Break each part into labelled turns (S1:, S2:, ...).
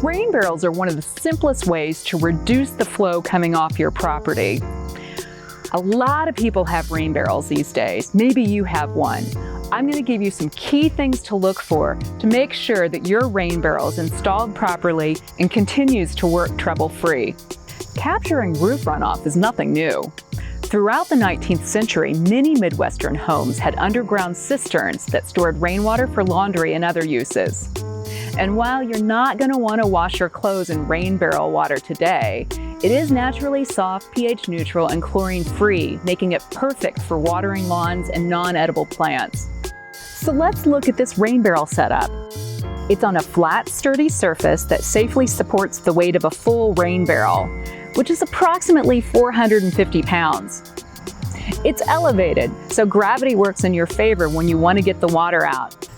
S1: Rain barrels are one of the simplest ways to reduce the flow coming off your property. A lot of people have rain barrels these days. Maybe you have one. I'm going to give you some key things to look for to make sure that your rain barrel is installed properly and continues to work trouble-free. Capturing roof runoff is nothing new. Throughout the 19th century, many Midwestern homes had underground cisterns that stored rainwater for laundry and other uses. And while you're not going to want to wash your clothes in rain barrel water today, it is naturally soft, pH neutral, and chlorine free, making it perfect for watering lawns and non-edible plants. So let's look at this rain barrel setup. It's on a flat, sturdy surface that safely supports the weight of a full rain barrel, which is approximately 450 pounds. It's elevated, so gravity works in your favor when you want to get the water out.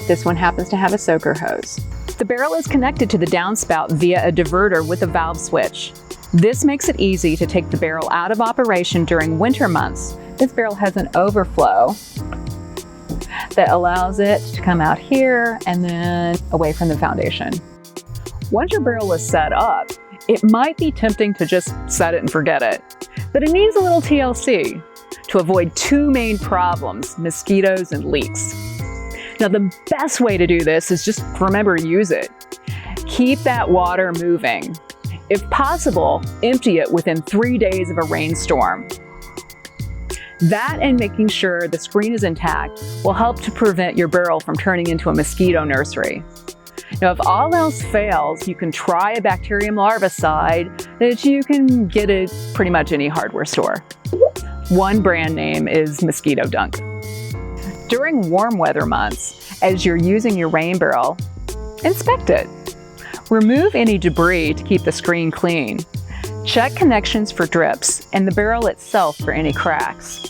S1: This one happens to have a soaker hose. The barrel is connected to the downspout via a diverter with a valve switch. This makes it easy to take the barrel out of operation during winter months. This barrel has an overflow that allows it to come out here and then away from the foundation. Once your barrel is set up, it might be tempting to just set it and forget it, but it needs a little TLC to avoid two main problems: mosquitoes and leaks. Now, the best way to do this is just remember to use it. Keep that water moving. If possible, empty it within 3 days of a rainstorm. That and making sure the screen is intact will help to prevent your barrel from turning into a mosquito nursery. Now, if all else fails, you can try a bacterium larvicide that you can get at pretty much any hardware store. One brand name is Mosquito Dunk. During warm weather months, as you're using your rain barrel, inspect it. Remove any debris to keep the screen clean. Check connections for drips and the barrel itself for any cracks.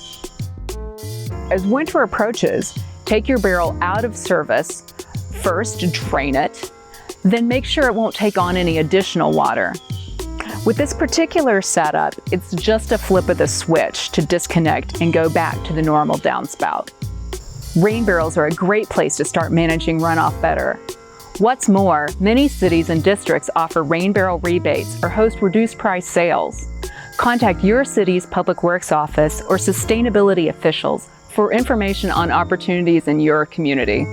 S1: As winter approaches, take your barrel out of service. First, drain it, then make sure it won't take on any additional water. With this particular setup, it's just a flip of the switch to disconnect and go back to the normal downspout. Rain barrels are a great place to start managing runoff better. What's more, many cities and districts offer rain barrel rebates or host reduced price sales. Contact your city's Public Works office or sustainability officials for information on opportunities in your community.